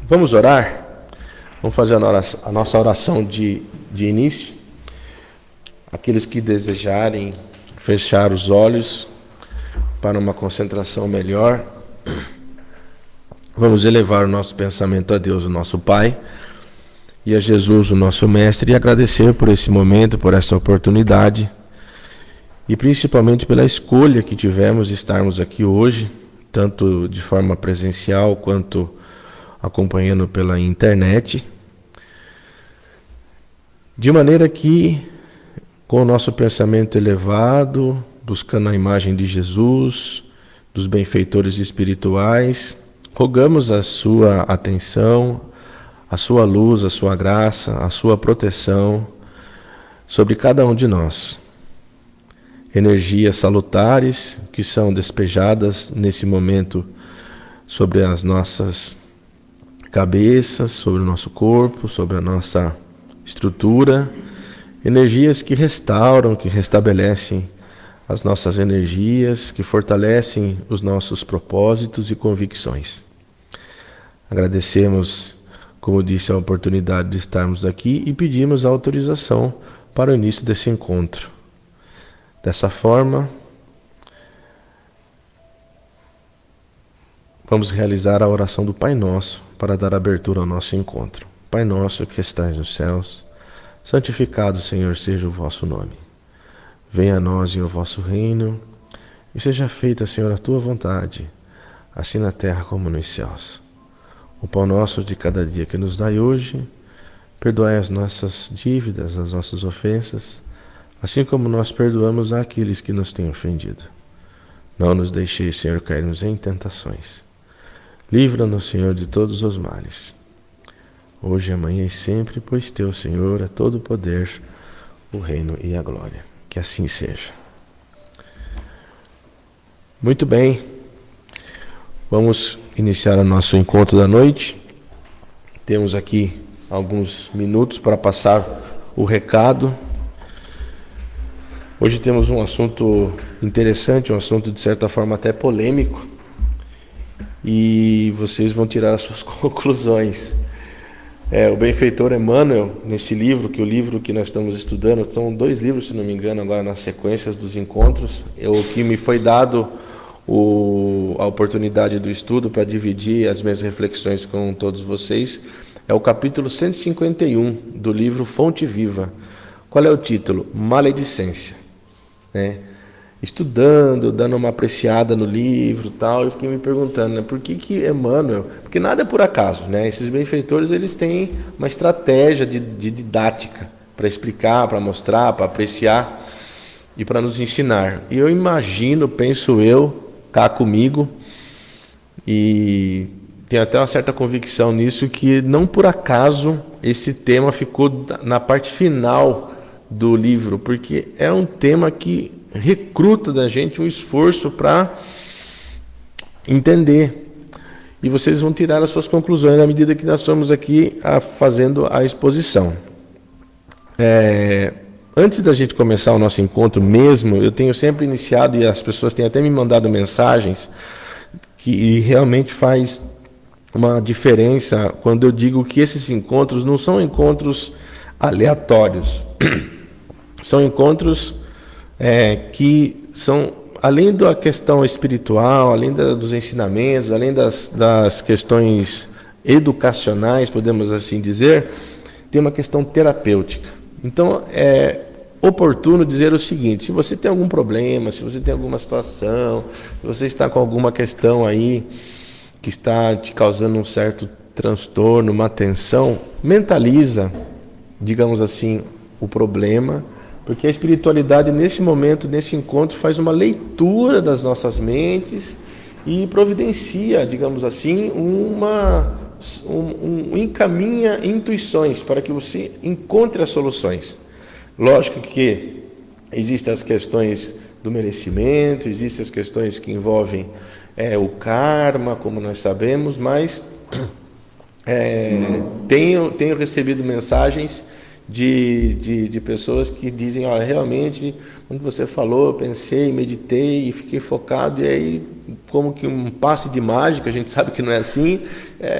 Vamos orar? Vamos fazer a nossa oração de início. Aqueles que desejarem fechar os olhos para uma concentração melhor, vamos elevar o nosso pensamento a Deus, o nosso Pai, e a Jesus, o nosso Mestre, e agradecer por esse momento, por essa oportunidade, e principalmente pela escolha que tivemos de estarmos aqui hoje, tanto de forma presencial quanto acompanhando pela internet, de maneira que, com o nosso pensamento elevado, buscando a imagem de Jesus, dos benfeitores espirituais, rogamos a sua atenção, a sua luz, a sua graça, a sua proteção sobre cada um de nós. Energias salutares que são despejadas nesse momento sobre as nossas cabeças, sobre o nosso corpo, sobre a nossa estrutura, energias que restauram, que restabelecem as nossas energias, que fortalecem os nossos propósitos e convicções. Agradecemos, como disse, a oportunidade de estarmos aqui e pedimos a autorização para o início desse encontro. Dessa forma, vamos realizar a oração do Pai Nosso para dar abertura ao nosso encontro. Pai nosso que estais nos céus, santificado, Senhor, seja o vosso nome. Venha a nós o vosso reino, e seja feita, Senhor, a tua vontade, assim na terra como nos céus. O pão nosso de cada dia que nos dai hoje, perdoai as nossas dívidas, as nossas ofensas, assim como nós perdoamos àqueles que nos têm ofendido. Não nos deixeis, Senhor, cairmos em tentações. Livra-nos, Senhor, de todos os males. Hoje, amanhã e sempre, pois teu, Senhor, é todo o poder, o reino e a glória. Que assim seja. Muito bem. Vamos iniciar o nosso encontro da noite. Temos aqui alguns minutos para passar o recado. Hoje temos um assunto interessante, um assunto de certa forma até polêmico, e vocês vão tirar as suas conclusões. O benfeitor Emmanuel, nesse livro, que o livro que nós estamos estudando, são 2 livros, se não me engano, agora nas sequências dos encontros, o que me foi dado a oportunidade do estudo para dividir as minhas reflexões com todos vocês, é o capítulo 151 do livro Fonte Viva. Qual é o título? Maledicência. Estudando, dando uma apreciada no livro, tal, eu fiquei me perguntando, por que Emmanuel? Porque nada é por acaso, Esses benfeitores, eles têm uma estratégia de didática para explicar, para mostrar, para apreciar e para nos ensinar. E eu imagino, penso eu, cá comigo, e tenho até uma certa convicção nisso, que não por acaso esse tema ficou na parte final do livro, porque é um tema que recruta da gente um esforço para entender. E vocês vão tirar as suas conclusões na medida que nós estamos aqui fazendo a exposição. Antes da gente começar o nosso encontro mesmo, eu tenho sempre iniciado, e as pessoas têm até me mandado mensagens, que realmente faz uma diferença quando eu digo que esses encontros não são encontros aleatórios. São encontros que são, além da questão espiritual, além dos ensinamentos, além das questões educacionais, podemos assim dizer, tem uma questão terapêutica. Então, é oportuno dizer o seguinte: se você tem algum problema, se você tem alguma situação, se você está com alguma questão aí que está te causando um certo transtorno, uma tensão, mentaliza, digamos assim, o problema, porque a espiritualidade, nesse momento, nesse encontro, faz uma leitura das nossas mentes e providencia, digamos assim, encaminha intuições para que você encontre as soluções. Lógico que existem as questões do merecimento, existem as questões que envolvem o karma, como nós sabemos, mas tenho recebido mensagens de pessoas que dizem, olha, realmente, quando você falou, eu pensei, meditei e fiquei focado, e aí, como que um passe de mágica, a gente sabe que não é assim,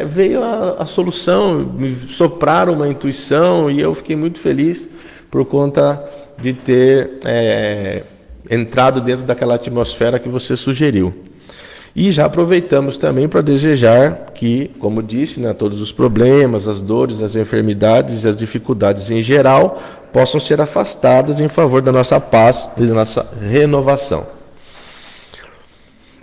veio a solução, me sopraram uma intuição, e eu fiquei muito feliz por conta de ter entrado dentro daquela atmosfera que você sugeriu. E já aproveitamos também para desejar que, como disse, né, todos os problemas, as dores, as enfermidades e as dificuldades em geral possam ser afastadas em favor da nossa paz e da nossa renovação.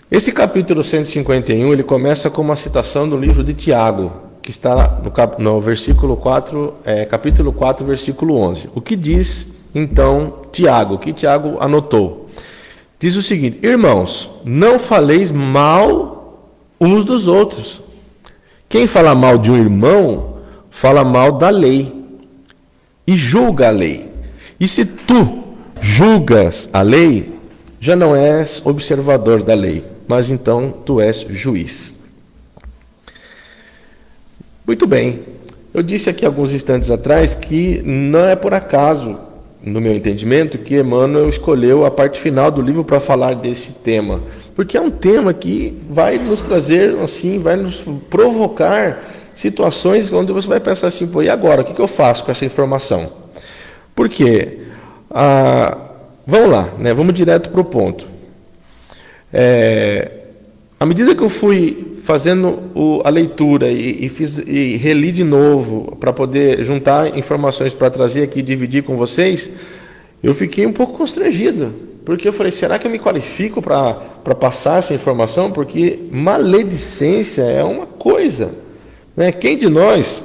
Esse capítulo 151, ele começa com uma citação do livro de Tiago, que está no versículo 4, capítulo 4, versículo 11. O que diz, então, Tiago? O que Tiago anotou? Diz o seguinte: irmãos, não faleis mal uns dos outros. Quem fala mal de um irmão, fala mal da lei e julga a lei. E se tu julgas a lei, já não és observador da lei, mas então tu és juiz. Muito bem, eu disse aqui alguns instantes atrás que não é por acaso, no meu entendimento, que Emmanuel escolheu a parte final do livro para falar desse tema, porque é um tema que vai nos trazer, assim, vai nos provocar situações onde você vai pensar assim, pô, e agora, o que eu faço com essa informação? Por quê? Vamos lá, né? Vamos direto para o ponto. À medida que eu fui fazendo a leitura e reli de novo para poder juntar informações para trazer aqui e dividir com vocês, eu fiquei um pouco constrangido, porque eu falei, será que eu me qualifico para passar essa informação? Porque maledicência é uma coisa, né? Quem de nós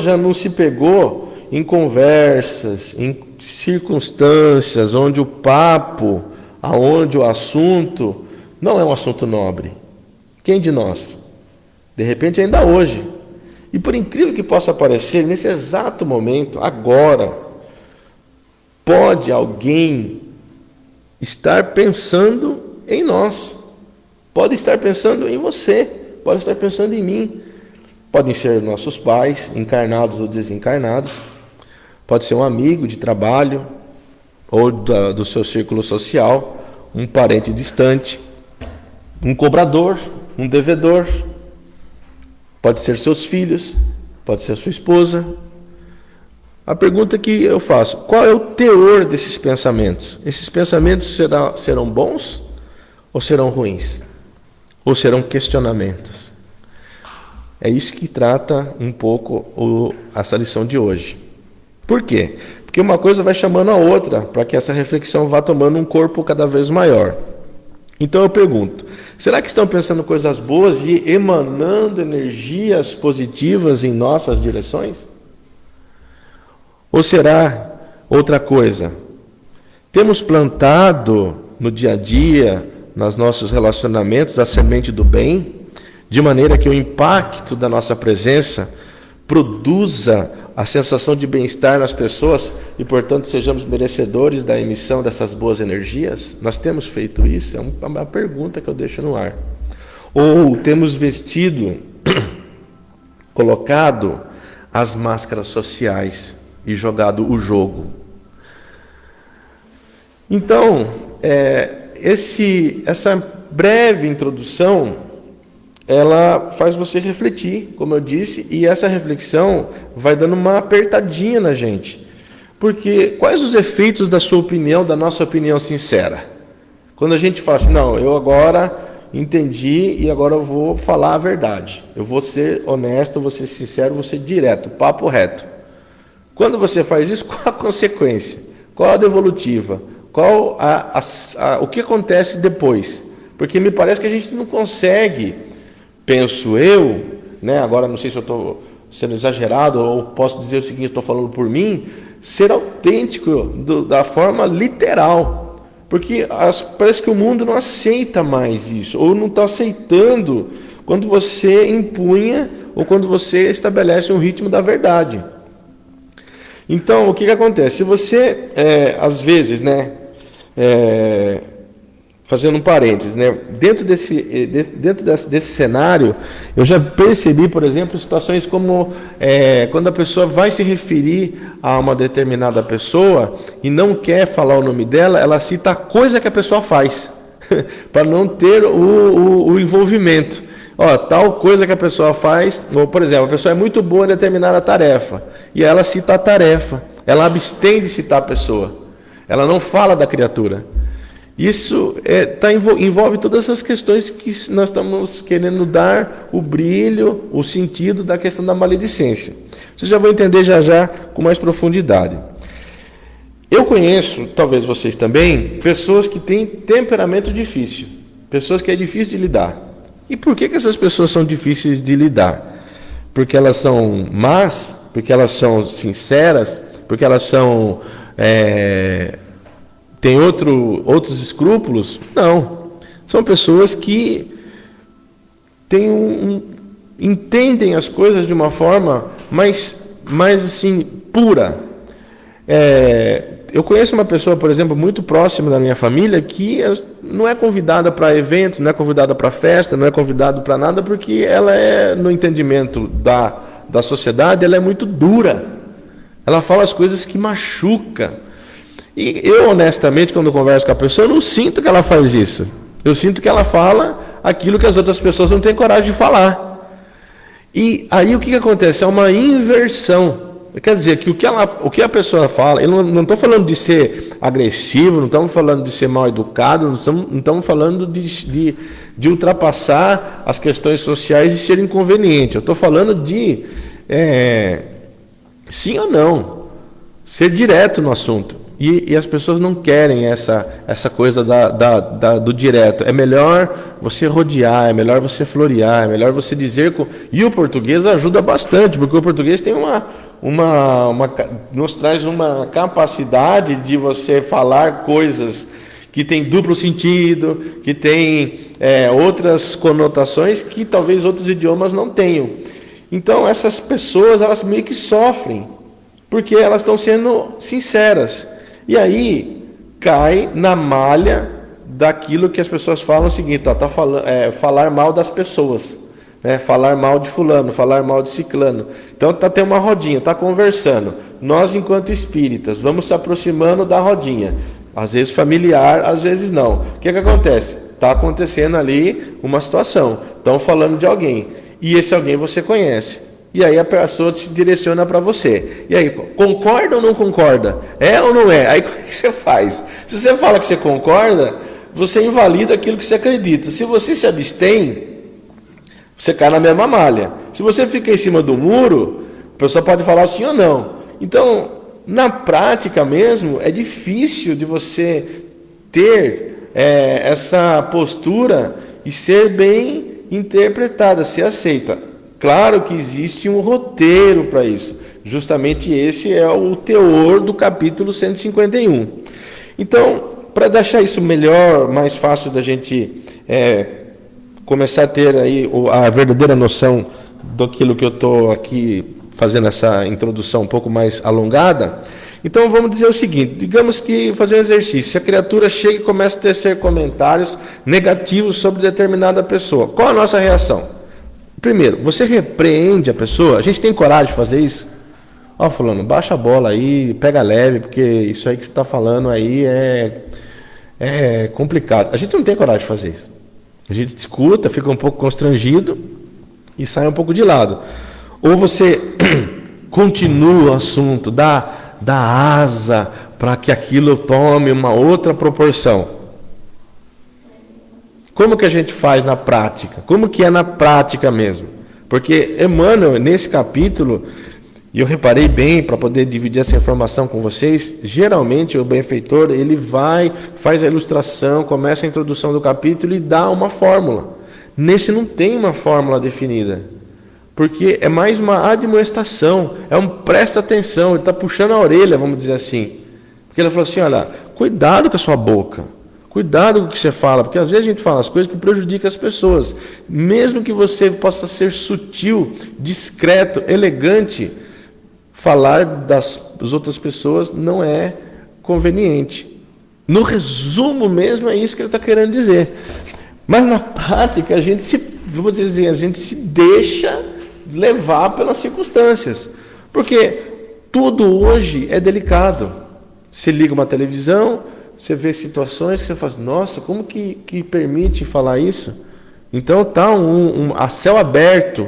já não se pegou em conversas, em circunstâncias onde o papo, aonde o assunto não é um assunto nobre? Quem de nós? De repente, ainda hoje. E por incrível que possa parecer, nesse exato momento, agora, pode alguém estar pensando em nós. Pode estar pensando em você. Pode estar pensando em mim. Podem ser nossos pais, encarnados ou desencarnados. Pode ser um amigo de trabalho ou do seu círculo social, um parente distante, um cobrador, um devedor, pode ser seus filhos, pode ser sua esposa. A pergunta que eu faço: qual é o teor desses pensamentos? Esses pensamentos serão bons ou serão ruins? Ou serão questionamentos? É isso que trata um pouco essa lição de hoje. Por quê? Porque uma coisa vai chamando a outra para que essa reflexão vá tomando um corpo cada vez maior. Então eu pergunto, será que estão pensando coisas boas e emanando energias positivas em nossas direções? Ou será outra coisa? Temos plantado no dia a dia, nos nossos relacionamentos, a semente do bem, de maneira que o impacto da nossa presença produza a sensação de bem-estar nas pessoas e, portanto, sejamos merecedores da emissão dessas boas energias? Nós temos feito isso? É uma pergunta que eu deixo no ar. Ou temos vestido, colocado as máscaras sociais e jogado o jogo? Então, essa breve introdução, ela faz você refletir, como eu disse, e essa reflexão vai dando uma apertadinha na gente. Porque quais os efeitos da sua opinião, da nossa opinião sincera? Quando a gente fala assim, não, eu agora entendi e agora eu vou falar a verdade. Eu vou ser honesto, vou ser sincero, vou ser direto, papo reto. Quando você faz isso, qual a consequência? Qual a devolutiva? Qual o que acontece depois? Porque me parece que a gente não consegue, penso eu, né? Agora não sei se eu estou sendo exagerado ou posso dizer o seguinte, estou falando por mim, ser autêntico da forma literal. Porque parece que o mundo não aceita mais isso, ou não está aceitando quando você empunha ou quando você estabelece um ritmo da verdade. Então, o que acontece? Se você, às vezes, né, fazendo um parênteses, né? Dentro desse cenário, eu já percebi, por exemplo, situações como quando a pessoa vai se referir a uma determinada pessoa e não quer falar o nome dela, ela cita a coisa que a pessoa faz, para não ter o envolvimento. Ó, tal coisa que a pessoa faz, ou, por exemplo, a pessoa é muito boa em determinada tarefa, e ela cita a tarefa, ela abstém de citar a pessoa, ela não fala da criatura. Isso envolve todas essas questões que nós estamos querendo dar o brilho, o sentido da questão da maledicência. Vocês já vão entender já com mais profundidade. Eu conheço, talvez vocês também, pessoas que têm temperamento difícil, pessoas que é difícil de lidar. E por que essas pessoas são difíceis de lidar? Porque elas são más? Porque elas são sinceras? Porque elas são... Tem outros escrúpulos? Não. São pessoas que entendem as coisas de uma forma mais assim, pura. Eu conheço uma pessoa, por exemplo, muito próxima da minha família, que não é convidada para eventos, não é convidada para festa, não é convidada para nada, porque ela no entendimento da sociedade, ela é muito dura. Ela fala as coisas que machucam. E eu, honestamente, quando converso com a pessoa, eu não sinto que ela faz isso. Eu sinto que ela fala aquilo que as outras pessoas não têm coragem de falar. E aí o que acontece? É uma inversão. Quer dizer, que o que a pessoa fala, eu não estou falando de ser agressivo, não estamos falando de ser mal educado, não estamos falando de ultrapassar as questões sociais e ser inconveniente. Eu estou falando de sim ou não, ser direto no assunto. E as pessoas não querem essa coisa do direto. É melhor você rodear, é melhor você florear, é melhor você dizer... E o português ajuda bastante, porque o português tem nos traz uma capacidade de você falar coisas que tem duplo sentido, que tem outras conotações que talvez outros idiomas não tenham. Então essas pessoas, elas meio que sofrem, porque elas estão sendo sinceras. E aí cai na malha daquilo que as pessoas falam o seguinte, falar mal das pessoas, né? Falar mal de fulano, falar mal de ciclano. Então tem uma rodinha, está conversando. Nós, enquanto espíritas, vamos se aproximando da rodinha. Às vezes familiar, às vezes não. O que acontece? Está acontecendo ali uma situação. Estão falando de alguém. E esse alguém você conhece. E aí a pessoa se direciona para você. E aí, concorda ou não concorda? É ou não é? Aí como é que você faz? Se você fala que você concorda, você invalida aquilo que você acredita. Se você se abstém, você cai na mesma malha. Se você fica em cima do muro, a pessoa pode falar sim ou não. Então, na prática mesmo, é difícil de você ter essa postura e ser bem interpretada, ser aceita. Claro que existe um roteiro para isso. Justamente esse é o teor do capítulo 151. Então, para deixar isso melhor, mais fácil da gente começar a ter aí a verdadeira noção daquilo que eu estou aqui fazendo essa introdução um pouco mais alongada, então vamos dizer o seguinte, digamos que fazer um exercício, se a criatura chega e começa a tecer comentários negativos sobre determinada pessoa, qual a nossa reação? Primeiro, você repreende a pessoa? A gente tem coragem de fazer isso? Ó, fulano, baixa a bola aí, pega leve, porque isso aí que você está falando aí é complicado. A gente não tem coragem de fazer isso. A gente escuta, fica um pouco constrangido e sai um pouco de lado. Ou você continua o assunto, dá asa para que aquilo tome uma outra proporção. Como que a gente faz na prática? Como que é na prática mesmo? Porque Emmanuel, nesse capítulo, e eu reparei bem para poder dividir essa informação com vocês, geralmente o benfeitor, ele faz a ilustração, começa a introdução do capítulo e dá uma fórmula. Nesse não tem uma fórmula definida, porque é mais uma admoestação, é um presta atenção, ele está puxando a orelha, vamos dizer assim. Porque ele falou assim, olha, cuidado com a sua boca. Cuidado com o que você fala, porque às vezes a gente fala as coisas que prejudicam as pessoas. Mesmo que você possa ser sutil, discreto, elegante, falar das outras pessoas não é conveniente. No resumo mesmo, é isso que ele está querendo dizer. Mas na prática, a gente se deixa levar pelas circunstâncias. Porque tudo hoje é delicado. Você liga uma televisão, você vê situações que você fala, nossa, como que permite falar isso? Então está a céu aberto.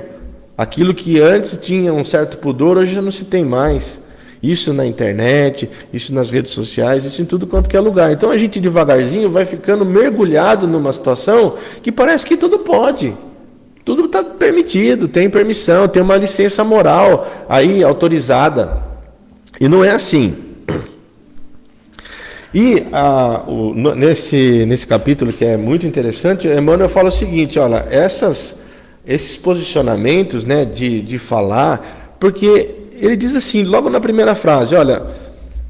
Aquilo que antes tinha um certo pudor, hoje já não se tem mais. Isso na internet, isso nas redes sociais, isso em tudo quanto que é lugar. Então a gente devagarzinho vai ficando mergulhado numa situação que parece que tudo pode. Tudo está permitido, tem permissão, tem uma licença moral aí autorizada. E não é assim. E nesse capítulo, que é muito interessante, Emmanuel fala o seguinte, olha, esses posicionamentos, né, de falar, porque ele diz assim, logo na primeira frase, olha,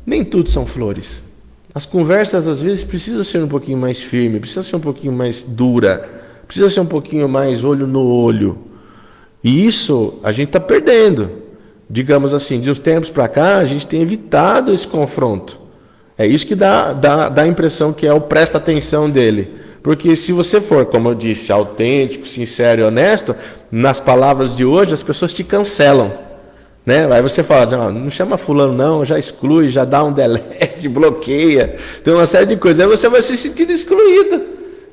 nem tudo são flores. As conversas, às vezes, precisam ser um pouquinho mais firme, precisam ser um pouquinho mais dura, precisa ser um pouquinho mais olho no olho. E isso a gente está perdendo. Digamos assim, de uns tempos para cá, a gente tem evitado esse confronto. É isso que dá a impressão que é o presta atenção dele. Porque se você for, como eu disse, autêntico, sincero e honesto, nas palavras de hoje as pessoas te cancelam. Né? Aí você fala, não chama fulano não, já exclui, já dá um delete, bloqueia, tem uma série de coisas. Aí você vai se sentir excluído.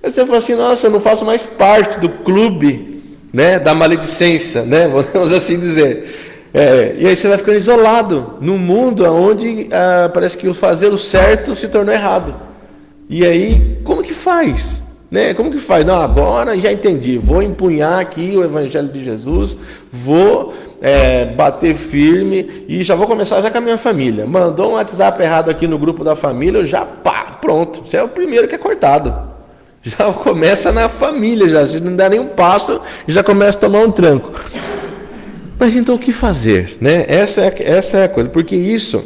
Aí você fala assim, nossa, eu não faço mais parte do clube, né, da maledicência, né, vamos assim dizer. E aí você vai ficando isolado num mundo onde parece que o fazer o certo se tornou errado. E aí, como que faz? Né? Como que faz? Não, agora já entendi, vou empunhar aqui o Evangelho de Jesus, vou bater firme e já vou começar já com a minha família. Mandou um WhatsApp errado aqui no grupo da família, eu já pronto, você é o primeiro que é cortado. Já começa na família, já, se não der nenhum passo, já começa a tomar um tranco. Mas então o que fazer? Né? Essa é a coisa, porque isso,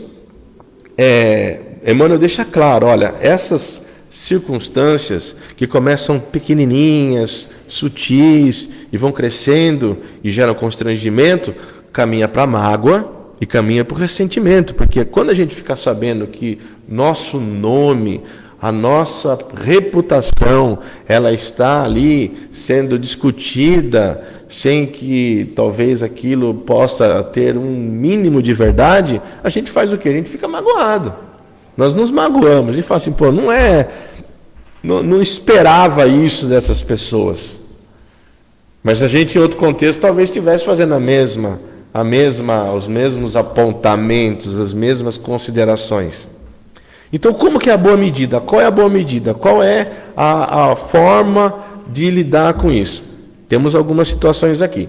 Emmanuel deixa claro, olha, essas circunstâncias que começam pequenininhas, sutis, e vão crescendo e geram constrangimento, caminha para a mágoa e caminha para o ressentimento, porque quando a gente fica sabendo que nosso nome, a nossa reputação, ela está ali sendo discutida, sem que talvez aquilo possa ter um mínimo de verdade, a gente faz o quê? A gente fica magoado. Nós nos magoamos. A gente fala assim, não esperava isso dessas pessoas. Mas a gente, em outro contexto, talvez estivesse fazendo os mesmos apontamentos, as mesmas considerações. Então, como que é a boa medida? Qual é a boa medida? Qual é a forma de lidar com isso? Temos algumas situações aqui.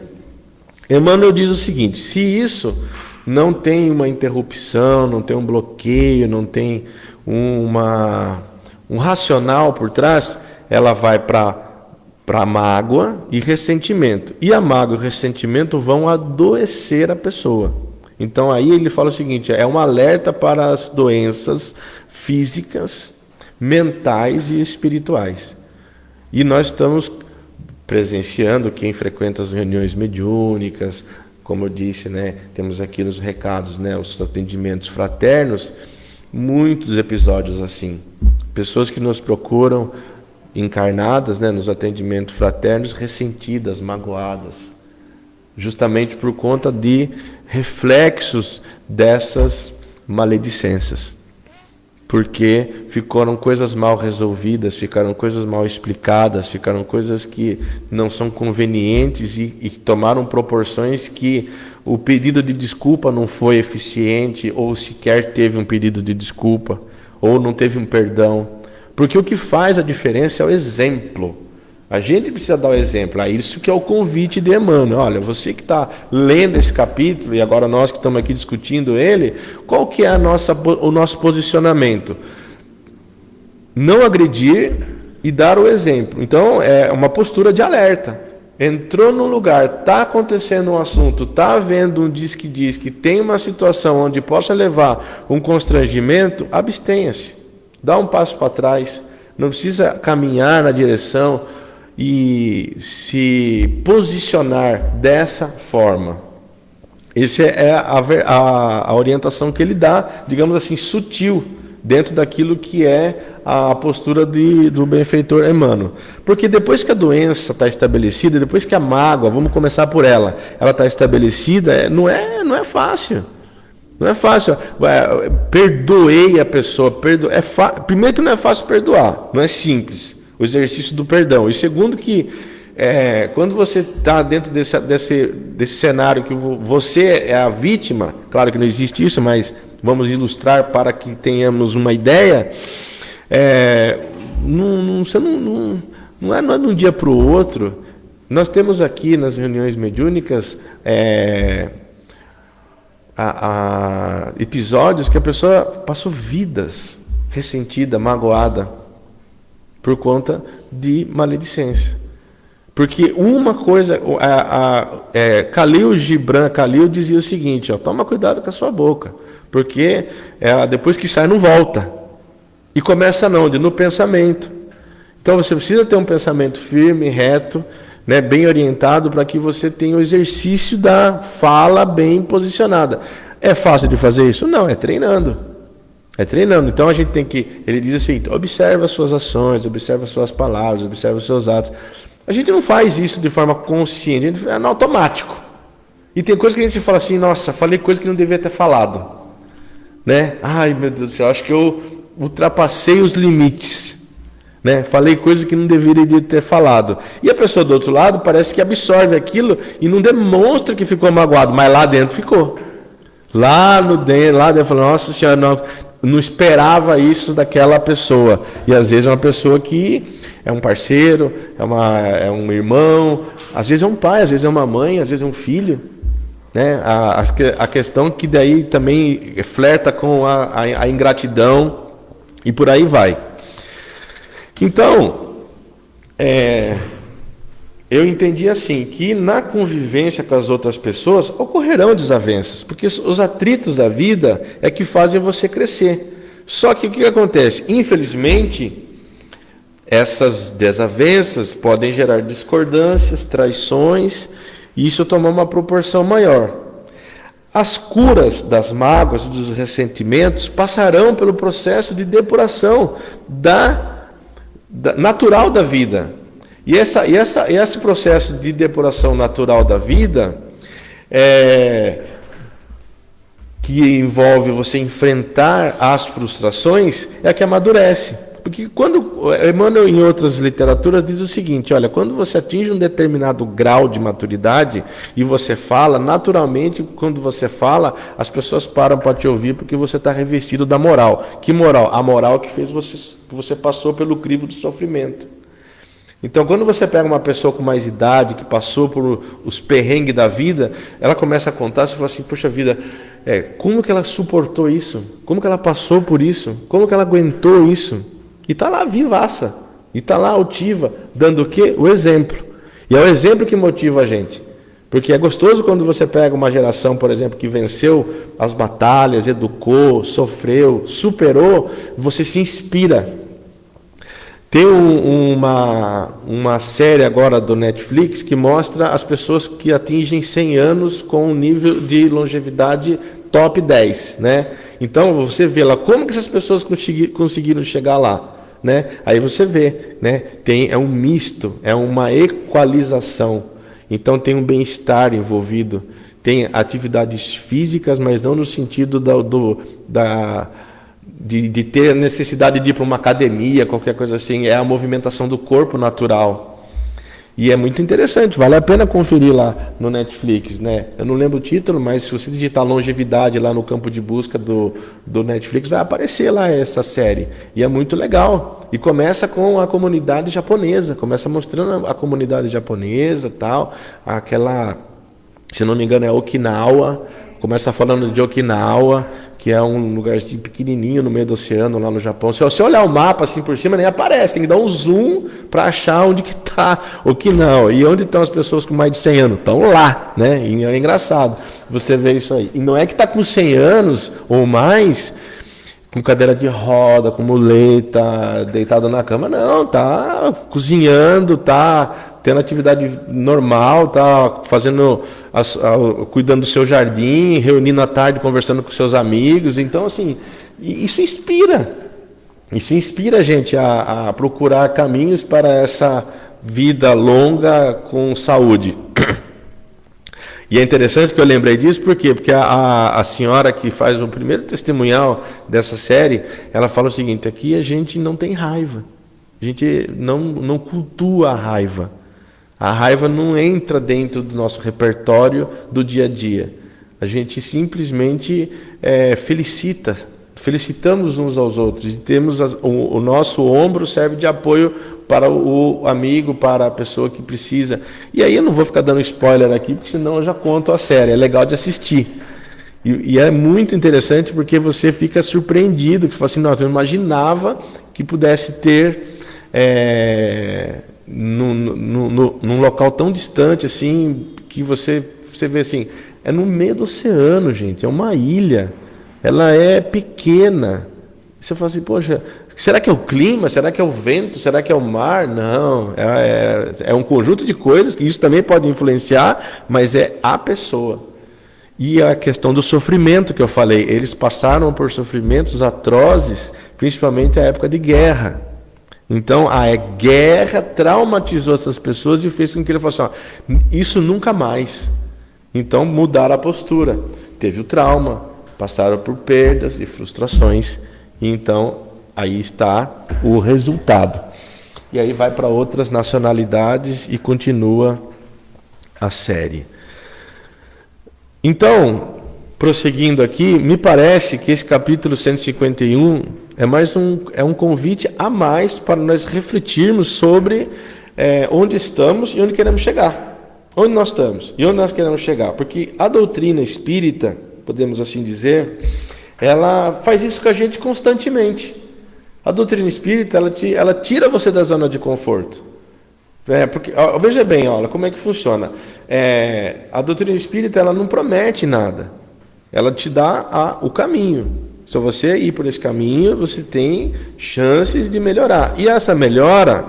Emmanuel diz o seguinte, se isso não tem uma interrupção, não tem um bloqueio, não tem um racional por trás, ela vai para mágoa e ressentimento. E a mágoa e o ressentimento vão adoecer a pessoa. Então aí ele fala o seguinte, é um alerta para as doenças físicas, mentais e espirituais. E nós estamos presenciando, quem frequenta as reuniões mediúnicas, como eu disse, né, temos aqui nos recados, né, os atendimentos fraternos, muitos episódios assim. Pessoas que nos procuram encarnadas, né, nos atendimentos fraternos, ressentidas, magoadas, justamente por conta de reflexos dessas maledicências. Porque ficaram coisas mal resolvidas, ficaram coisas mal explicadas, ficaram coisas que não são convenientes e tomaram proporções que o pedido de desculpa não foi eficiente, ou sequer teve um pedido de desculpa, ou não teve um perdão. Porque o que faz a diferença é o exemplo. A gente precisa dar o exemplo. É isso que é o convite de Emmanuel. Olha, você que está lendo esse capítulo, e agora nós que estamos aqui discutindo ele, qual que é o nosso posicionamento? Não agredir e dar o exemplo. Então, é uma postura de alerta. Entrou num lugar, está acontecendo um assunto, está havendo um diz que tem uma situação onde possa levar um constrangimento, abstenha-se. Dá um passo para trás. Não precisa caminhar na direção e se posicionar dessa forma. Essa é a orientação que ele dá, digamos assim, sutil, dentro daquilo que é a postura do benfeitor Emmanuel. Porque depois que a doença está estabelecida, depois que a mágoa, vamos começar por ela está estabelecida, não é fácil. Não é fácil. Perdoei a pessoa. Primeiro que não é fácil perdoar, não é simples. O exercício do perdão. E segundo que quando você está dentro desse cenário que você é a vítima, claro que não existe isso, mas vamos ilustrar para que tenhamos uma ideia, não é de um dia para o outro. Nós temos aqui nas reuniões mediúnicas episódios que a pessoa passou vidas ressentida, magoada, por conta de maledicência. Porque uma coisa, Khalil Gibran dizia o seguinte, toma cuidado com a sua boca, porque depois que sai não volta. E começa no pensamento. Então você precisa ter um pensamento firme, reto, né, bem orientado, para que você tenha o exercício da fala bem posicionada. É fácil de fazer isso? Não, é treinando. É treinando. Então a gente tem que, ele diz assim, observa as suas ações, observa as suas palavras, observa os seus atos. A gente não faz isso de forma consciente, a gente faz no automático. E tem coisa que a gente fala assim, nossa, falei coisa que não devia ter falado. Né? Ai, meu Deus do céu, acho que eu ultrapassei os limites. Né? Falei coisa que não deveria ter falado. E a pessoa do outro lado parece que absorve aquilo e não demonstra que ficou magoado, mas lá dentro ficou. Lá dentro falou, nossa senhora, não esperava isso daquela pessoa. E às vezes é uma pessoa que é um parceiro, é um irmão, às vezes é um pai, às vezes é uma mãe, às vezes é um filho. Né? A questão que daí também flerta com a ingratidão e por aí vai. Então, eu entendi assim, que na convivência com as outras pessoas ocorrerão desavenças, porque os atritos da vida é que fazem você crescer. Só que o que acontece? Infelizmente, essas desavenças podem gerar discordâncias, traições, e isso tomar uma proporção maior. As curas das mágoas, dos ressentimentos, passarão pelo processo de depuração natural da vida. E esse processo de depuração natural da vida, que envolve você enfrentar as frustrações, é a que amadurece. Porque quando Emmanuel, em outras literaturas, diz o seguinte, olha, quando você atinge um determinado grau de maturidade e você fala, naturalmente, quando você fala, as pessoas param para te ouvir porque você está revestido da moral. Que moral? A moral que você passou pelo crivo do sofrimento. Então, quando você pega uma pessoa com mais idade, que passou por os perrengues da vida, ela começa a contar, você fala assim, poxa vida, como que ela suportou isso? Como que ela passou por isso? Como que ela aguentou isso? E está lá vivaça, e está lá altiva, dando o quê? O exemplo. E é o exemplo que motiva a gente. Porque é gostoso quando você pega uma geração, por exemplo, que venceu as batalhas, educou, sofreu, superou, você se inspira. Tem uma série agora do Netflix que mostra as pessoas que atingem 100 anos com um nível de longevidade top 10, né? Então você vê lá como que essas pessoas conseguiram chegar lá, né? Aí você vê, né? É um misto, é uma equalização. Então tem um bem-estar envolvido, tem atividades físicas, mas não no sentido de ter necessidade de ir para uma academia, qualquer coisa assim, é a movimentação do corpo natural. E é muito interessante, vale a pena conferir lá no Netflix, né? Eu não lembro o título, mas se você digitar longevidade lá no campo de busca do Netflix, vai aparecer lá essa série. E é muito legal. E começa com a comunidade japonesa, começa mostrando a comunidade japonesa, tal, aquela, se não me engano, é Okinawa. Começa falando de Okinawa, que é um lugarzinho pequenininho no meio do oceano, lá no Japão. Se você olhar o mapa assim por cima, nem aparece. Tem que dar um zoom para achar onde que está Okinawa. E onde estão as pessoas com mais de 100 anos? Estão lá, né? E é engraçado você ver isso aí. E não é que está com 100 anos ou mais, com cadeira de roda, com muleta, deitado na cama. Não, tá cozinhando, tá tendo atividade normal, tá fazendo, cuidando do seu jardim, reunindo à tarde, conversando com seus amigos. Então, assim, E isso inspira. Isso inspira a gente a procurar caminhos para essa vida longa com saúde. E é interessante que eu lembrei disso, por quê? Porque a senhora que faz o primeiro testemunhal dessa série, ela fala o seguinte: aqui a gente não tem raiva, a gente não cultua a raiva. A raiva não entra dentro do nosso repertório do dia a dia. A gente simplesmente felicitamos uns aos outros, e temos o nosso ombro serve de apoio para o amigo, para a pessoa que precisa. E aí eu não vou ficar dando spoiler aqui, porque senão eu já conto a série, é legal de assistir. E é muito interessante porque você fica surpreendido, que você fala assim, nossa, eu imaginava que pudesse ter num local tão distante assim, que você vê assim, é no meio do oceano, gente, é uma ilha. Ela é pequena. Você fala assim, poxa, será que é o clima? Será que é o vento? Será que é o mar? Não, é um conjunto de coisas que isso também pode influenciar, mas é a pessoa. E a questão do sofrimento que eu falei, eles passaram por sofrimentos atrozes, principalmente a época de guerra. Então, a guerra traumatizou essas pessoas e fez com que ele fosse assim, isso nunca mais. Então, mudaram a postura. Teve o trauma, passaram por perdas e frustrações, e então aí está o resultado. E aí vai para outras nacionalidades e continua a série. Então, prosseguindo aqui, me parece que esse capítulo 151 é um convite a mais para nós refletirmos sobre onde estamos e onde queremos chegar. Onde nós estamos e onde nós queremos chegar. Porque a doutrina espírita, podemos assim dizer, ela faz isso com a gente constantemente. A doutrina espírita, ela tira você da zona de conforto. Porque, veja bem, olha como é que funciona. A doutrina espírita, ela não promete nada. Ela te dá o caminho. Se você ir por esse caminho, você tem chances de melhorar. E essa melhora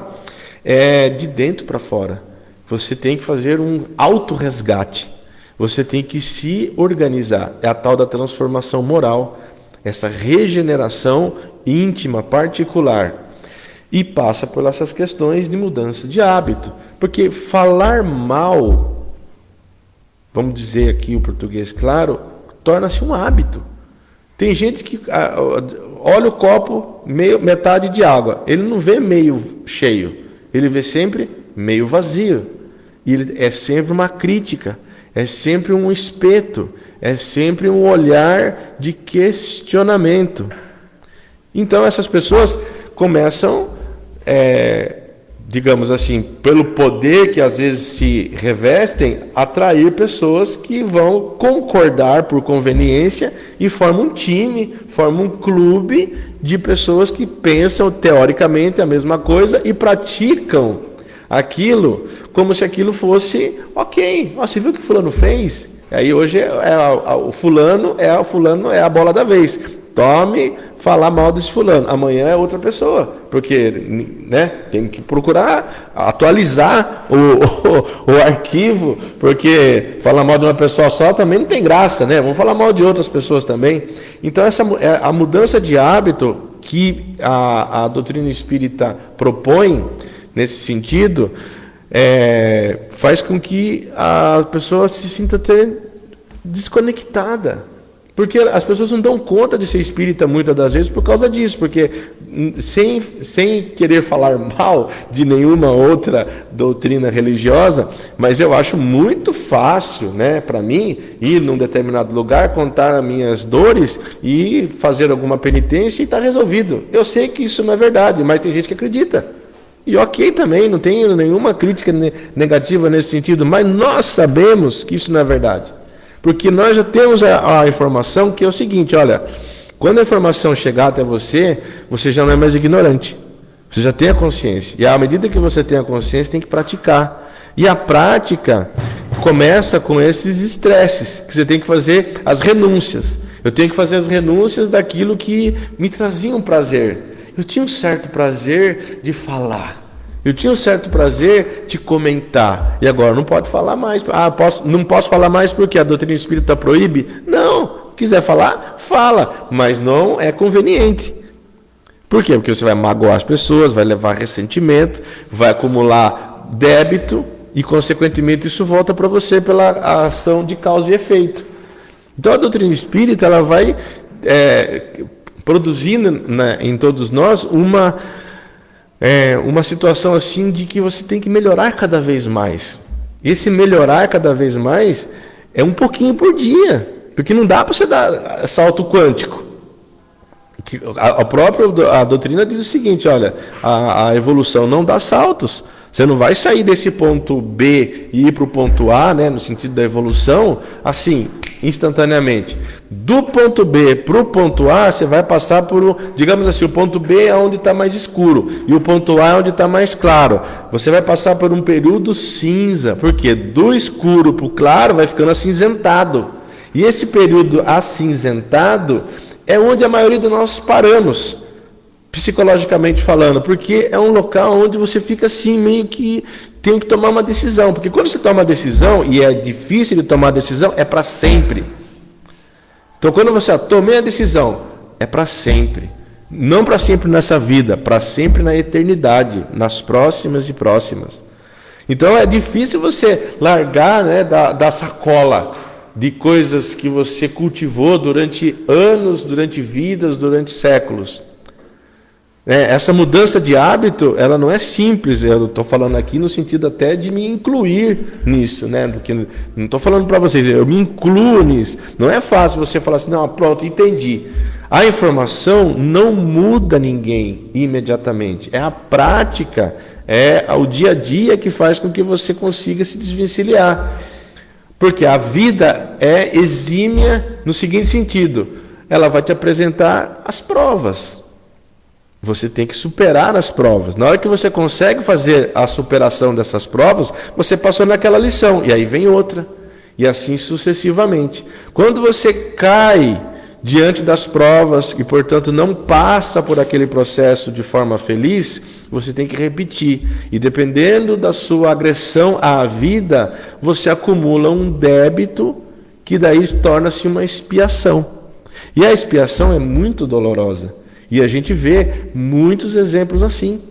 é de dentro para fora. Você tem que fazer um autorresgate. Você tem que se organizar. É a tal da transformação moral, essa regeneração íntima, particular. E passa por essas questões de mudança de hábito. Porque falar mal, vamos dizer aqui o português claro, torna-se um hábito. Tem gente que olha o copo metade de água. Ele não vê meio cheio. Ele vê sempre meio vazio. E é sempre uma crítica. É sempre um espeto, é sempre um olhar de questionamento. Então essas pessoas começam, digamos assim, pelo poder que às vezes se revestem, atrair pessoas que vão concordar por conveniência e formam um time, formam um clube de pessoas que pensam teoricamente a mesma coisa e praticam aquilo como se aquilo fosse ok. Você viu o que o fulano fez? Aí hoje o fulano é a bola da vez. Tome falar mal desse fulano. Amanhã é outra pessoa. Porque tem que procurar atualizar o arquivo, porque falar mal de uma pessoa só também não tem graça, né? Vamos falar mal de outras pessoas também. Então a mudança de hábito que a doutrina espírita propõe nesse sentido, faz com que a pessoa se sinta até desconectada. Porque as pessoas não dão conta de ser espírita muitas das vezes por causa disso. Porque sem querer falar mal de nenhuma outra doutrina religiosa, mas eu acho muito fácil, para mim, ir num determinado lugar, contar as minhas dores e fazer alguma penitência e está resolvido. Eu sei que isso não é verdade, mas tem gente que acredita. E ok também, não tenho nenhuma crítica negativa nesse sentido, mas nós sabemos que isso não é verdade. Porque nós já temos a informação que é o seguinte, olha, quando a informação chegar até você, você já não é mais ignorante. Você já tem a consciência. E à medida que você tem a consciência, tem que praticar. E a prática começa com esses estresses, que você tem que fazer as renúncias. Eu tenho que fazer as renúncias daquilo que me trazia um prazer. Eu tinha um certo prazer de falar. Eu tinha um certo prazer de comentar. E agora não pode falar mais. Não posso falar mais porque a doutrina espírita proíbe? Não. quiser falar, fala, mas não é conveniente. Por quê? Porque você vai magoar as pessoas, vai levar ressentimento, vai acumular débito e, consequentemente, isso volta para você pela ação de causa e efeito. Então, a doutrina espírita ela vai produzindo em todos nós uma situação assim de que você tem que melhorar cada vez mais. Esse melhorar cada vez mais é um pouquinho por dia, porque não dá para você dar salto quântico. A doutrina diz o seguinte, olha, a evolução não dá saltos. Você não vai sair desse ponto B e ir para o ponto A, né, no sentido da evolução, assim, instantaneamente. Do ponto B para o ponto A, você vai passar por, digamos assim, o ponto B é onde está mais escuro e o ponto A é onde está mais claro. Você vai passar por um período cinza, porque do escuro para o claro vai ficando acinzentado. E esse período acinzentado é onde a maioria de nós paramos, psicologicamente falando, porque é um local onde você fica assim, meio que tem que tomar uma decisão, porque quando você toma uma decisão, e é difícil de tomar decisão, é para sempre. Então quando você toma a decisão, é para sempre. Não para sempre nessa vida, para sempre na eternidade, nas próximas e próximas. Então é difícil você largar, né, da sacola de coisas que você cultivou durante anos, durante vidas, durante séculos. Essa mudança de hábito, ela não é simples. Eu estou falando aqui no sentido até de me incluir nisso, né? Porque não estou falando para vocês, eu me incluo nisso. Não é fácil você falar assim, não, pronto, entendi. A informação não muda ninguém imediatamente. É a prática, é o dia a dia que faz com que você consiga se desvencilhar. Porque a vida é exímia no seguinte sentido, ela vai te apresentar as provas. Você tem que superar as provas. Na hora que você consegue fazer a superação dessas provas, você passou naquela lição, e aí vem outra, e assim sucessivamente. Quando você cai diante das provas e, portanto, não passa por aquele processo de forma feliz, você tem que repetir. E dependendo da sua agressão à vida, você acumula um débito que daí torna-se uma expiação. E a expiação é muito dolorosa. E a gente vê muitos exemplos assim.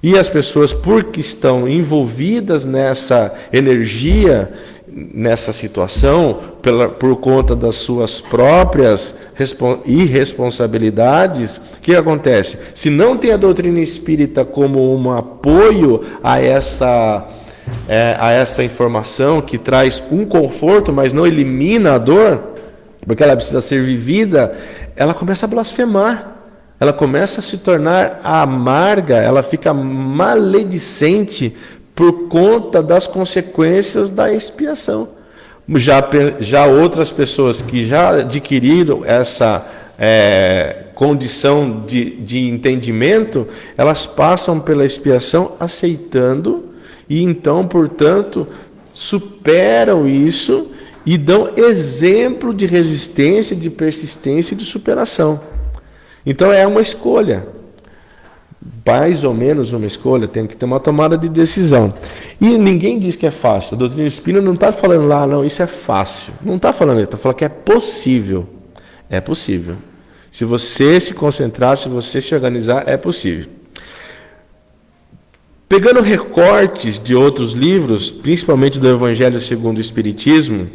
E as pessoas, porque estão envolvidas nessa energia, nessa situação, por conta das suas próprias irresponsabilidades, o que acontece? Se não tem a doutrina espírita como um apoio a essa informação que traz um conforto, mas não elimina a dor, porque ela precisa ser vivida, ela começa a blasfemar. Ela começa a se tornar amarga, ela fica maledicente por conta das consequências da expiação. Já outras pessoas que já adquiriram essa condição de entendimento, elas passam pela expiação aceitando e então, portanto, superam isso e dão exemplo de resistência, de persistência e de superação. Então é uma escolha, mais ou menos uma escolha, tem que ter uma tomada de decisão. E ninguém diz que é fácil, a doutrina espírita não está falando lá, não, isso é fácil. Não está falando, está falando que é possível. É possível. Se você se concentrar, se você se organizar, é possível. Pegando recortes de outros livros, principalmente do Evangelho segundo o Espiritismo,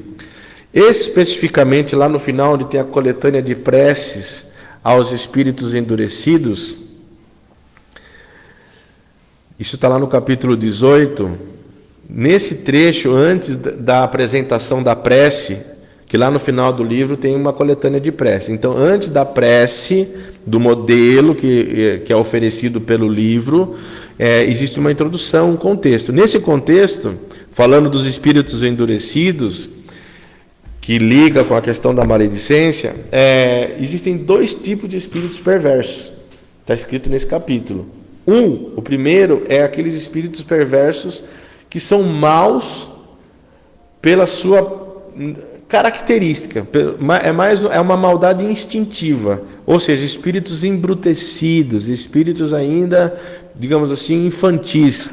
especificamente lá no final, onde tem a coletânea de preces aos espíritos endurecidos, isso está lá no capítulo 18, nesse trecho, antes da apresentação da prece, que lá no final do livro tem uma coletânea de prece. Então, antes da prece, do modelo que é oferecido pelo livro, existe uma introdução, um contexto. Nesse contexto, falando dos espíritos endurecidos, que liga com a questão da maledicência, existem dois tipos de espíritos perversos. Está escrito nesse capítulo. O primeiro é aqueles espíritos perversos que são maus pela sua característica. É uma maldade instintiva. Ou seja, espíritos embrutecidos, espíritos ainda, digamos assim, infantis.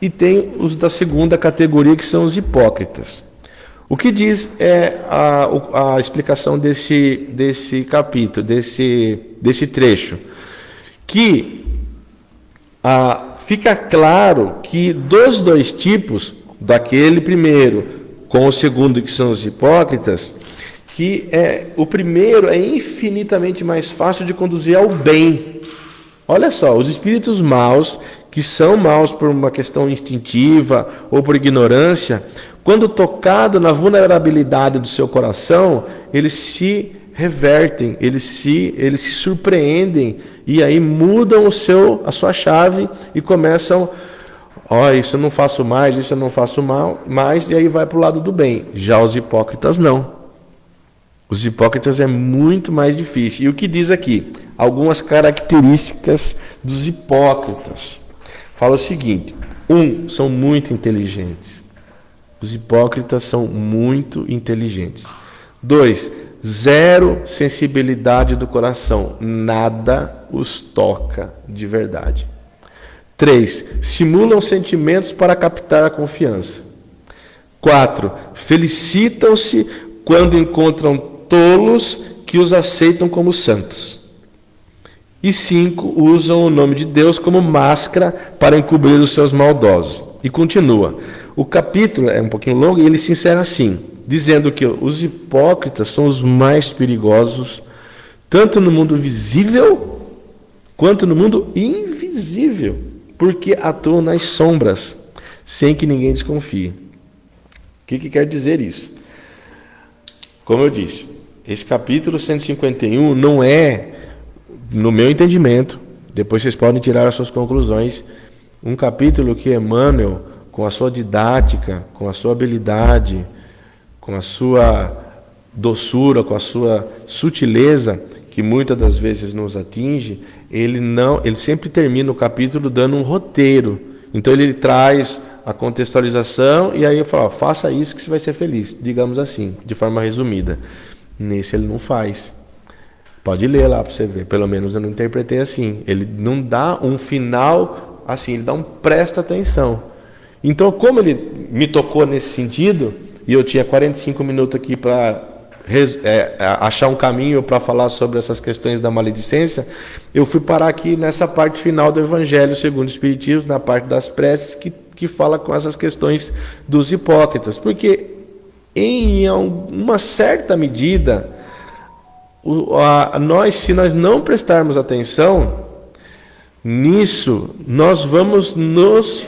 E tem os da segunda categoria, que são os hipócritas. O que diz a explicação desse capítulo, desse trecho? Que fica claro que dos dois tipos, daquele primeiro com o segundo, que são os hipócritas, que o primeiro é infinitamente mais fácil de conduzir ao bem. Olha só, os espíritos maus, que são maus por uma questão instintiva ou por ignorância, quando tocado na vulnerabilidade do seu coração, eles se revertem, eles se surpreendem e aí mudam a sua chave e começam, isso eu não faço mais, isso eu não faço mais, e aí vai para o lado do bem. Já os hipócritas não. Os hipócritas é muito mais difícil. E o que diz aqui? Algumas características dos hipócritas. Fala o seguinte: são muito inteligentes. Os hipócritas são muito inteligentes. 2, zero sensibilidade do coração. Nada os toca de verdade. 3, simulam sentimentos para captar a confiança. 4, felicitam-se quando encontram tolos que os aceitam como santos. E 5, usam o nome de Deus como máscara para encobrir os seus maldosos. E continua. O capítulo é um pouquinho longo e ele se encerra assim, dizendo que os hipócritas são os mais perigosos, tanto no mundo visível quanto no mundo invisível, porque atuam nas sombras, sem que ninguém desconfie. O que quer dizer isso? Como eu disse, esse capítulo 151 não é, no meu entendimento, depois vocês podem tirar as suas conclusões, um capítulo que Emmanuel, com a sua didática, com a sua habilidade, com a sua doçura, com a sua sutileza, que muitas das vezes nos atinge, ele sempre termina o capítulo dando um roteiro. Então ele traz a contextualização e aí eu falo, faça isso que você vai ser feliz, digamos assim, de forma resumida. Nesse ele não faz. Pode ler lá para você ver, pelo menos eu não interpretei assim. Ele não dá um final assim, ele dá um presta atenção. Então, como ele me tocou nesse sentido, e eu tinha 45 minutos aqui para achar um caminho para falar sobre essas questões da maledicência, eu fui parar aqui nessa parte final do Evangelho segundo o Espiritismo, na parte das preces, que fala com essas questões dos hipócritas. Porque, em uma certa medida, se nós não prestarmos atenção nisso, nós vamos nos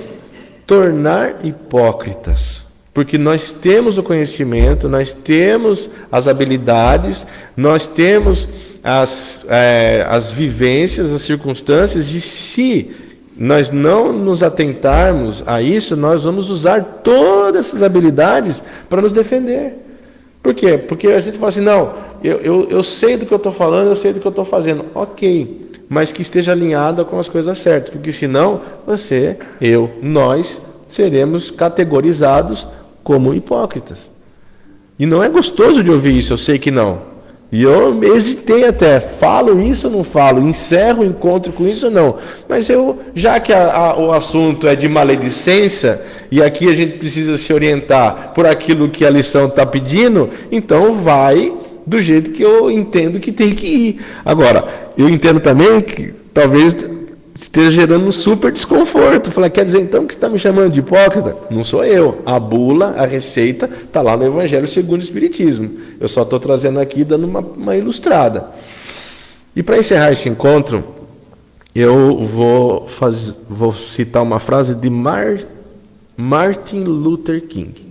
tornar hipócritas, porque nós temos o conhecimento, nós temos as habilidades, nós temos as vivências, as circunstâncias, e se nós não nos atentarmos a isso, nós vamos usar todas essas habilidades para nos defender. Por quê? Porque a gente fala assim, não, eu sei do que eu estou falando, eu sei do que eu estou fazendo. Ok, mas que esteja alinhada com as coisas certas, porque senão nós seremos categorizados como hipócritas. E não é gostoso de ouvir isso, eu sei que não. E eu hesitei até, falo isso ou não falo, encerro o encontro com isso ou não. Mas já que o assunto é de maledicência, e aqui a gente precisa se orientar por aquilo que a lição está pedindo, então vai do jeito que eu entendo que tem que ir. Agora, eu entendo também que talvez esteja gerando um super desconforto. Falar, quer dizer então que você está me chamando de hipócrita? Não sou eu. A bula, a receita, está lá no Evangelho segundo o Espiritismo. Eu só estou trazendo aqui, dando uma ilustrada. E para encerrar este encontro, eu vou citar uma frase de Martin Luther King.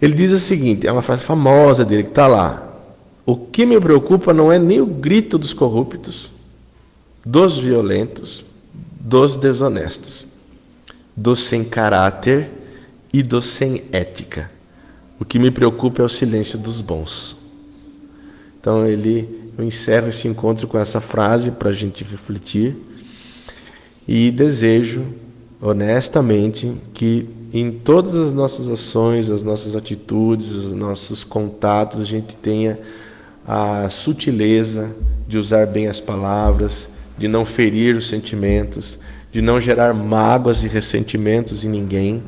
Ele diz o seguinte, é uma frase famosa dele, que está lá. O que me preocupa não é nem o grito dos corruptos, dos violentos, dos desonestos, dos sem caráter e dos sem ética. O que me preocupa é o silêncio dos bons. Então eu encerro esse encontro com essa frase para a gente refletir e desejo honestamente que em todas as nossas ações, as nossas atitudes, os nossos contatos, a gente tenha a sutileza de usar bem as palavras, de não ferir os sentimentos, de não gerar mágoas e ressentimentos em ninguém,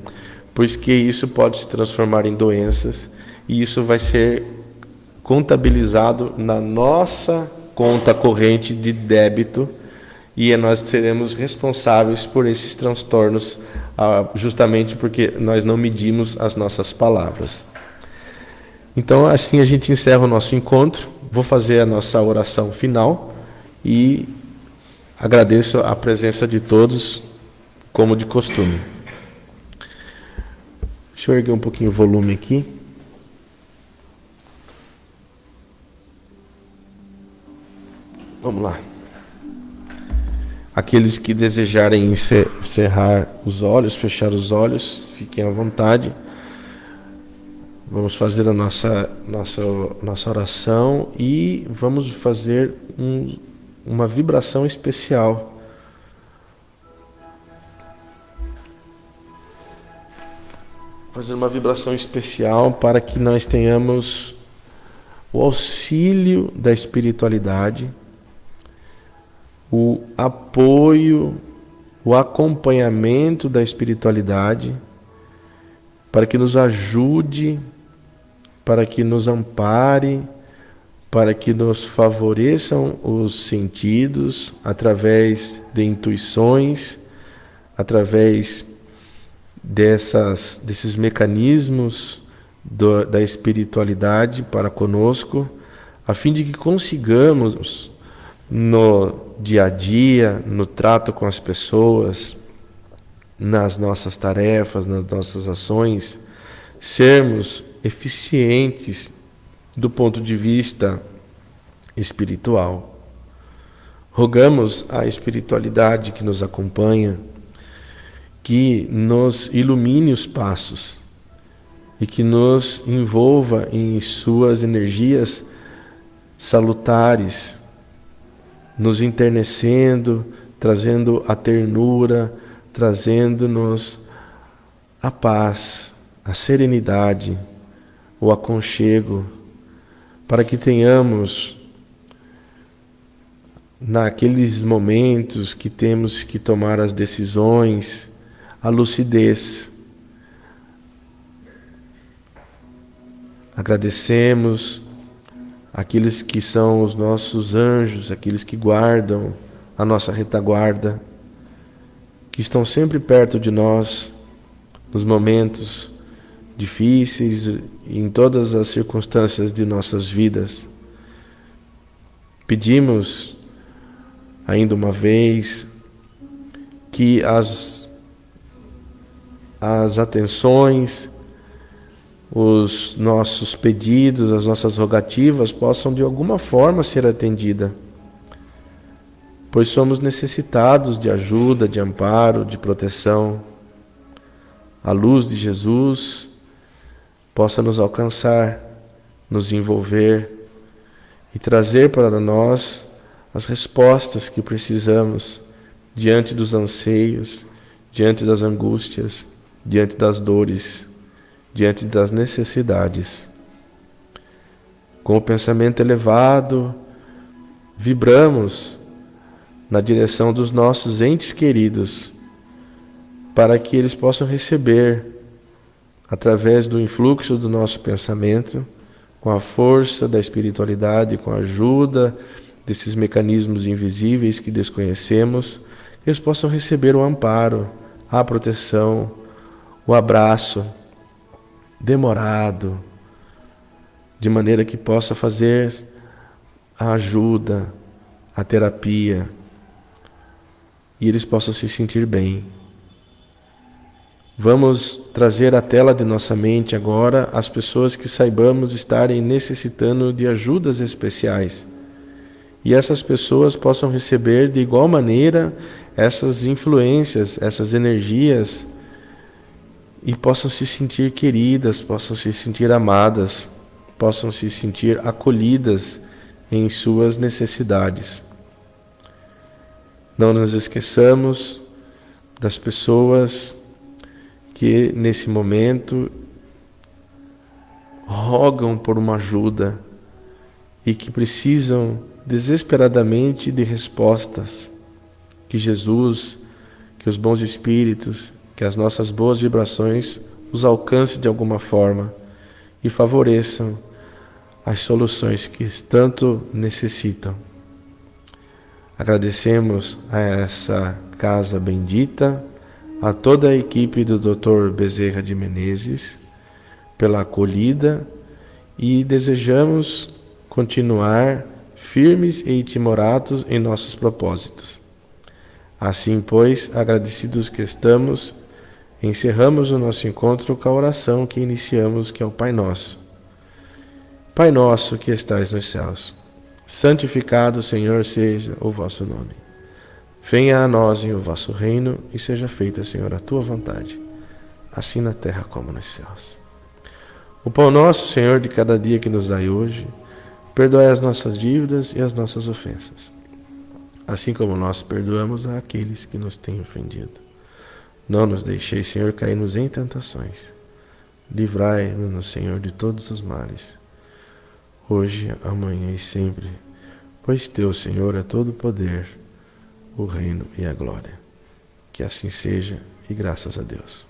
pois que isso pode se transformar em doenças e isso vai ser contabilizado na nossa conta corrente de débito e nós seremos responsáveis por esses transtornos, justamente porque nós não medimos as nossas palavras. Então, assim a gente encerra o nosso encontro. Vou fazer a nossa oração final e agradeço a presença de todos, como de costume. Deixa eu erguer um pouquinho o volume aqui. Vamos lá. Aqueles que desejarem encerrar os olhos, fechar os olhos, fiquem à vontade. Vamos fazer a nossa oração e vamos fazer uma vibração especial. Fazer uma vibração especial para que nós tenhamos o auxílio da espiritualidade, o apoio, o acompanhamento da espiritualidade, para que nos ajude, para que nos ampare, para que nos favoreçam os sentidos através de intuições, através desses mecanismos da espiritualidade para conosco, a fim de que consigamos no dia a dia, no trato com as pessoas, nas nossas tarefas, nas nossas ações, sermos eficientes do ponto de vista espiritual. Rogamos à espiritualidade que nos acompanha, que nos ilumine os passos e que nos envolva em suas energias salutares, nos enternecendo, trazendo a ternura, trazendo-nos a paz, a serenidade, o aconchego, para que tenhamos, naqueles momentos que temos que tomar as decisões, a lucidez. Agradecemos aqueles que são os nossos anjos, aqueles que guardam a nossa retaguarda, que estão sempre perto de nós nos momentos difíceis e em todas as circunstâncias de nossas vidas. Pedimos ainda uma vez que as atenções, os nossos pedidos, as nossas rogativas possam de alguma forma ser atendidas, pois somos necessitados de ajuda, de amparo, de proteção. A luz de Jesus possa nos alcançar, nos envolver e trazer para nós as respostas que precisamos diante dos anseios, diante das angústias, diante das dores, diante das necessidades. Com o pensamento elevado, vibramos na direção dos nossos entes queridos, para que eles possam receber, através do influxo do nosso pensamento, com a força da espiritualidade, com a ajuda desses mecanismos invisíveis que desconhecemos, que eles possam receber o amparo, a proteção, o abraço, demorado, de maneira que possa fazer a ajuda, a terapia, e eles possam se sentir bem. Vamos trazer à tela de nossa mente agora as pessoas que saibamos estarem necessitando de ajudas especiais. E essas pessoas possam receber de igual maneira essas influências, essas energias, e possam se sentir queridas, possam se sentir amadas, possam se sentir acolhidas em suas necessidades. Não nos esqueçamos das pessoas que nesse momento rogam por uma ajuda e que precisam desesperadamente de respostas. Que Jesus, que os bons espíritos, que as nossas boas vibrações os alcance de alguma forma e favoreçam as soluções que tanto necessitam. Agradecemos a essa casa bendita, a toda a equipe do Dr. Bezerra de Menezes pela acolhida e desejamos continuar firmes e timoratos em nossos propósitos. Assim, pois, agradecidos que estamos, encerramos o nosso encontro com a oração que iniciamos, que é o Pai Nosso. Pai nosso que estais nos céus, santificado, Senhor, seja o vosso nome. Venha a nós o vosso reino e seja feita, Senhor, a tua vontade, assim na terra como nos céus. O pão nosso, Senhor, de cada dia que nos dai hoje, perdoai as nossas dívidas e as nossas ofensas, assim como nós perdoamos àqueles que nos têm ofendido. Não nos deixeis, Senhor, cairmos em tentações. Livrai-nos, Senhor, de todos os males, hoje, amanhã e sempre, pois teu, Senhor, é todo o poder, o reino e a glória. Que assim seja, e graças a Deus.